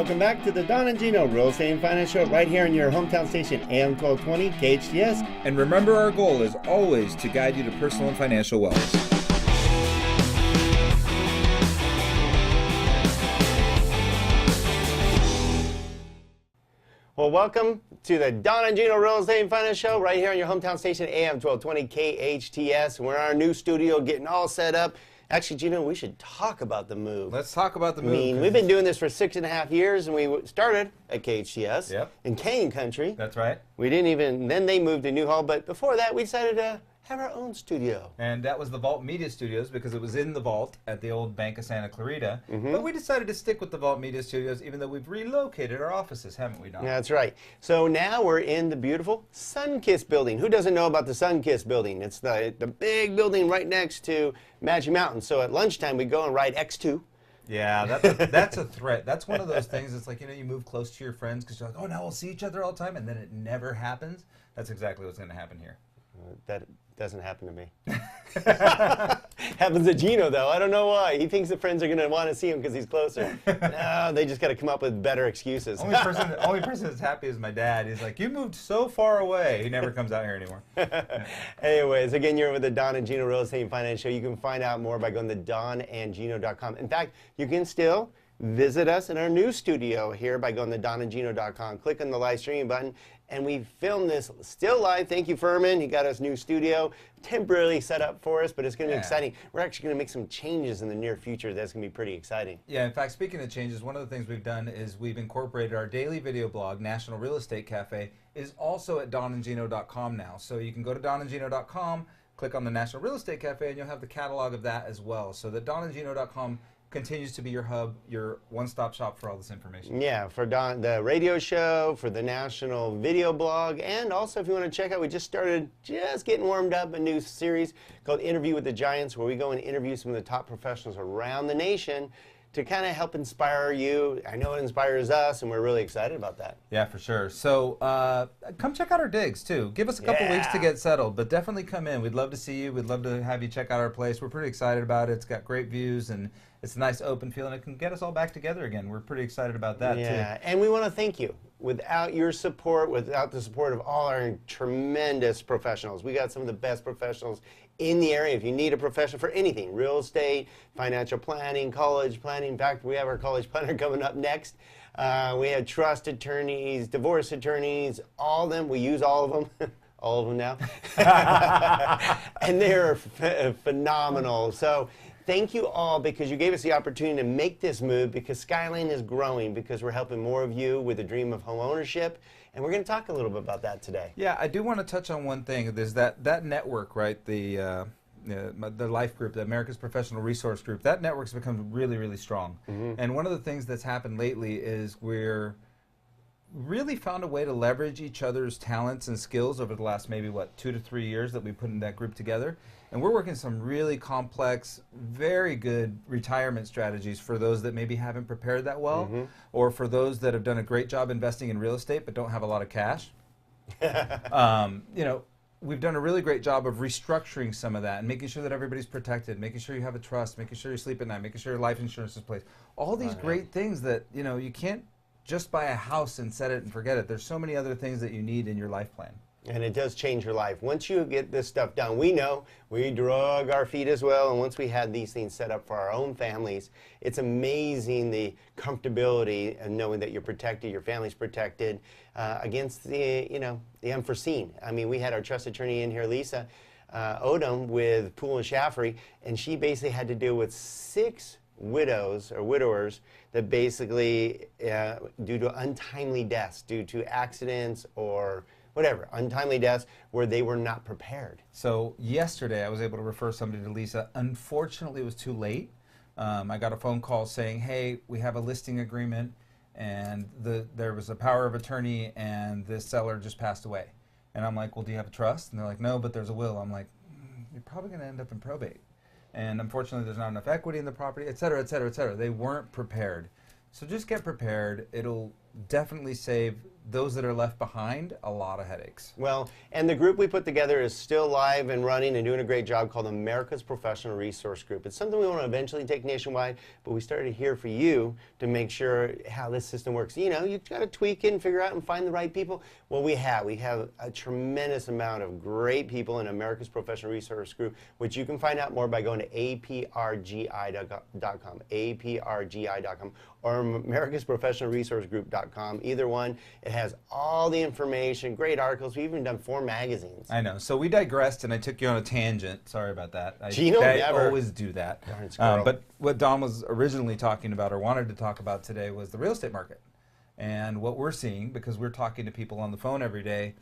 welcome back to the Don and Gino Real Estate and Finance Show right here on your hometown station, AM 1220 KHTS. And remember, our goal is always to guide you to personal and financial wealth. Well, welcome to the Don and Gino Real Estate and Finance Show right here on your hometown station, AM 1220 KHTS. We're in our new studio getting all set up. Actually, Gino, we should talk about the move. Let's talk about the move. I mean, we've been doing this for 6.5 years, and we started at KHTS in Kane Country. That's right. We didn't even, then they moved to Newhall, but before that, we decided to have our own studio. And that was the Vault Media Studios because it was in the vault at the old Bank of Santa Clarita. But we decided to stick with the Vault Media Studios even though we've relocated our offices, haven't we, Don? That's right. So now we're in the beautiful Sunkist building. Who doesn't know about the Sunkist building? It's the big building right next to Magic Mountain. So at lunchtime, we go and ride X2. Yeah, that's a threat. That's one of those things. It's like, you know, you move close to your friends because you're like, oh, now we'll see each other all the time, and then it never happens. That's exactly what's going to happen here. That doesn't happen to me. Happens to Gino, though. I don't know why. He thinks the friends are going to want to see him because he's closer. No, they just got to come up with better excuses. Only person that's happy is my dad. He's like, you moved so far away. He never comes out here anymore. Anyways, again, you're with the Don and Gino Real Estate and Finance Show. You can find out more by going to donandgino.com. In fact, you can still visit us in our new studio here by going to donandgino.com. Click on the live streaming button, and we filmed this still live. Thank you, Furman. He got us new studio, temporarily set up for us, but it's going to be exciting. We're actually going to make some changes in the near future. That's going to be pretty exciting. Yeah, in fact, speaking of changes, one of the things we've done is we've incorporated our daily video blog, National Real Estate Cafe, is also at donandgino.com now. So you can go to donandgino.com, click on the National Real Estate Cafe, and you'll have the catalog of that as well. So the donandgino.com continues to be your hub, your one-stop shop for all this information. Yeah, for the radio show, for the national video blog, and also if you want to check out, we just started getting warmed up, a new series called Interview with the Giants, where we go and interview some of the top professionals around the nation to kind of help inspire you. I know it inspires us, and we're really excited about that. Yeah, for sure. So come check out our digs, too. Give us a couple weeks to get settled, but definitely come in. We'd love to see you. We'd love to have you check out our place. We're pretty excited about it. It's got great views, and it's a nice open feel, and it can get us all back together again. We're pretty excited about that, too. Yeah, and we want to thank you. Without your support, without the support of all our tremendous professionals, we got some of the best professionals in the area. If you need a professional for anything, real estate, financial planning, college planning. In fact, we have our college planner coming up next. We have trust attorneys, divorce attorneys, all of them. We use all of them. All of them now. And they're phenomenal. So thank you all because you gave us the opportunity to make this move because Skyline is growing because we're helping more of you with the dream of home ownership. And we're going to talk a little bit about that today. Yeah, I do want to touch on one thing. There's that network, right? The Life Group, the America's Professional Resource Group. That network's become really, really strong. And one of the things that's happened lately is we're really found a way to leverage each other's talents and skills over the last maybe, 2 to 3 years that we put in that group together. And we're working some really complex, very good retirement strategies for those that maybe haven't prepared that well, or for those that have done a great job investing in real estate but don't have a lot of cash. You know, we've done a really great job of restructuring some of that and making sure that everybody's protected, making sure you have a trust, making sure you sleep at night, making sure your life insurance is placed. All these great things that, you know, you can't just buy a house and set it and forget it. There's so many other things that you need in your life plan. And it does change your life. Once you get this stuff done, we know we drug our feet as well, and once we had these things set up for our own families, it's amazing the comfortability and knowing that you're protected, your family's protected against the, the unforeseen. I mean, we had our trust attorney in here, Lisa Odom, with Poole and Shaffery, and she basically had to deal with 6 widows or widowers that basically, due to untimely deaths, due to accidents or whatever, untimely deaths where they were not prepared. So yesterday I was able to refer somebody to Lisa. Unfortunately, it was too late. I got a phone call saying, hey, we have a listing agreement and there was a power of attorney and the seller just passed away. And I'm like, well, do you have a trust? And they're like, no, but there's a will. I'm like, you're probably going to end up in probate. And unfortunately, there's not enough equity in the property, et cetera, et cetera, et cetera. They weren't prepared. So just get prepared. It'll definitely save those that are left behind a lot of headaches. Well, and the group we put together is still live and running and doing a great job, called America's Professional Resource Group. It's something we want to eventually take nationwide, but we started here for you to make sure how this system works. You know, you've got to tweak it and figure out and find the right people. Well, we have a tremendous amount of great people in America's Professional Resource Group, which you can find out more by going to aprgi.com, aprgi.com, or americasprofessionalresourcegroup.com. Either one. It has all the information, great articles. We've even done 4 magazines. I know. So we digressed, and I took you on a tangent. Sorry about that. Gino, I never. always do that. Darn squirrel. But what Don was originally talking about, or wanted to talk about today, was the real estate market. And what we're seeing, because we're talking to people on the phone every day,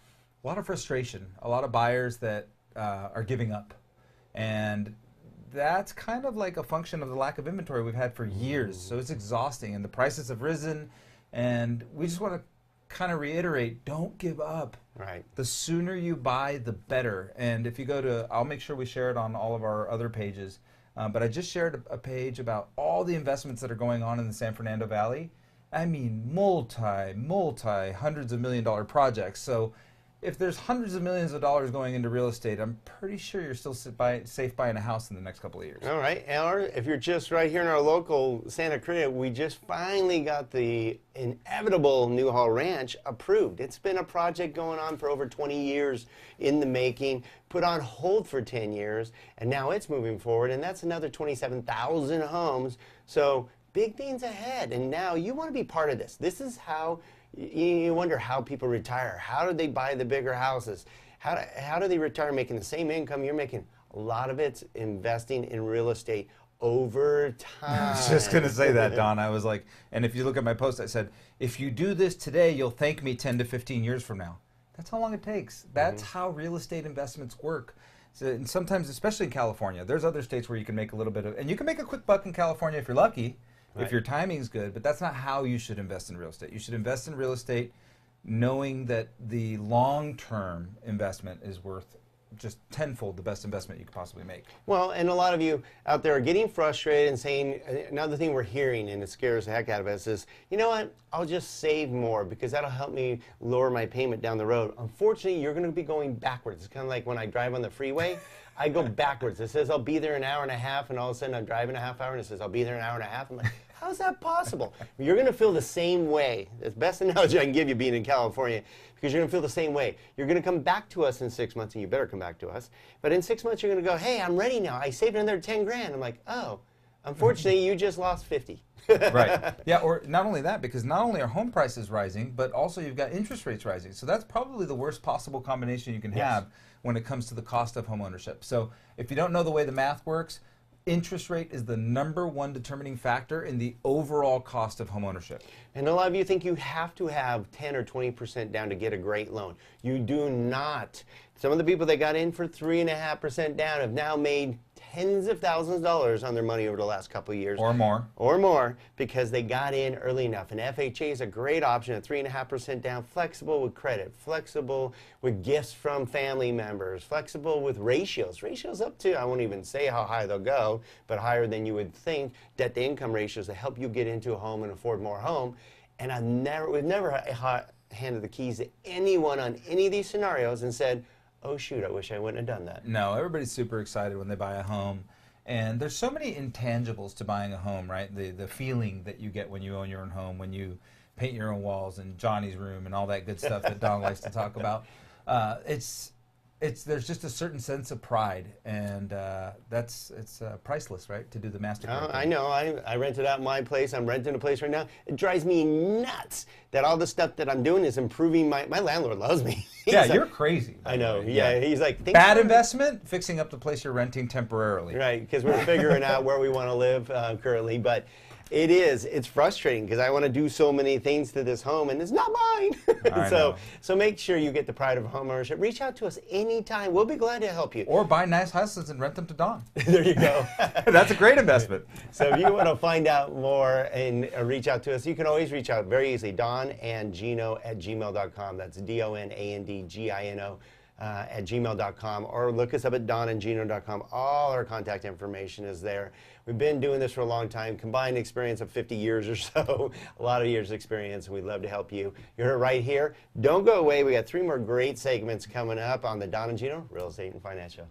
a lot of frustration, a lot of buyers that are giving up. And that's kind of like a function of the lack of inventory we've had for years. So it's exhausting, and the prices have risen. And we just want to kind of reiterate, don't give up. Right. The sooner you buy, the better. And if you go to, I'll make sure we share it on all of our other pages, but I just shared a page about all the investments that are going on in the San Fernando Valley. I mean, hundreds of $1-million projects. So if there's hundreds of millions of dollars going into real estate, I'm pretty sure you're still safe buying a house in the next couple of years. All right. Or if you're just right here in our local Santa Cruz, we just finally got the inevitable Newhall Ranch approved. It's been a project going on for over 20 years in the making, put on hold for 10 years, and now it's moving forward, and that's another 27,000 homes. So big things ahead, and now you want to be part of this. This is how you wonder how people retire. How do they buy the bigger houses? How do they retire making the same income you're making? A lot of it's investing in real estate over time. I was just going to say that, Don. I was like, and if you look at my post, I said, if you do this today, you'll thank me 10 to 15 years from now. That's how long it takes. That's how real estate investments work. So, and sometimes, especially in California, there's other states where you can make a little bit of, and you can make a quick buck in California if you're lucky. Right. If your timing's good, but that's not how you should invest in real estate. You should invest in real estate knowing that the long-term investment is worth just tenfold the best investment you could possibly make. Well, and a lot of you out there are getting frustrated and saying, another thing we're hearing, and it scares the heck out of us, is, you know what, I'll just save more because that'll help me lower my payment down the road. Unfortunately, you're going to be going backwards. It's kind of like when I drive on the freeway. I go backwards. It says I'll be there an hour and a half, and all of a sudden I'm driving a half hour, and it says I'll be there an hour and a half. I'm like, how's that possible? You're going to feel the same way. That's the best analogy I can give you being in California, because you're going to feel the same way. You're going to come back to us in 6 months, and you better come back to us. But in 6 months, you're going to go, hey, I'm ready now. I saved another 10 grand. I'm like, oh, unfortunately, you just lost 50. Right. Yeah, or not only that, because not only are home prices rising, but also you've got interest rates rising. So that's probably the worst possible combination you can have when it comes to the cost of home ownership. So if you don't know the way the math works, interest rate is the #1 determining factor in the overall cost of home ownership. And a lot of you think you have to have 10 or 20% down to get a great loan. You do not. Some of the people that got in for 3.5% down have now made tens of thousands of dollars on their money over the last couple of years. Or more. Or more, because they got in early enough. And FHA is a great option at 3.5% down, flexible with credit, flexible with gifts from family members, flexible with ratios. Ratios up to, I won't even say how high they'll go, but higher than you would think, debt to income ratios that help you get into a home and afford more home. And we've never handed the keys to anyone on any of these scenarios and said, oh shoot, I wish I wouldn't have done that. No, everybody's super excited when they buy a home. And there's so many intangibles to buying a home, right? The feeling that you get when you own your own home, when you paint your own walls and Johnny's room and all that good stuff that Don likes to talk about. There's just a certain sense of pride, and it's priceless, right? To do the MasterCard. I know. I rented out my place. I'm renting a place right now. It drives me nuts that all the stuff that I'm doing is improving my landlord loves me. Yeah, you're crazy. I know. Yeah, he's like, bad investment, fixing up the place you're renting temporarily. Right, because we're figuring out where we want to live currently, but it's frustrating because I want to do so many things to this home and it's not mine. So make sure you get the pride of home ownership. Reach out to us anytime. We'll be glad to help you. Or buy nice houses and rent them to Don. There you go. That's a great investment. So if you want to find out more and reach out to us, you can always reach out very easily. Donandgino@gmail.com. That's DonandGino at gmail.com, or look us up at donandgino.com. All our contact information is there. We've been doing this for a long time, combined experience of 50 years or so, a lot of years of experience, and we'd love to help you. You're right here. Don't go away. We got 3 more great segments coming up on the Don and Gino Real Estate and Finance Show.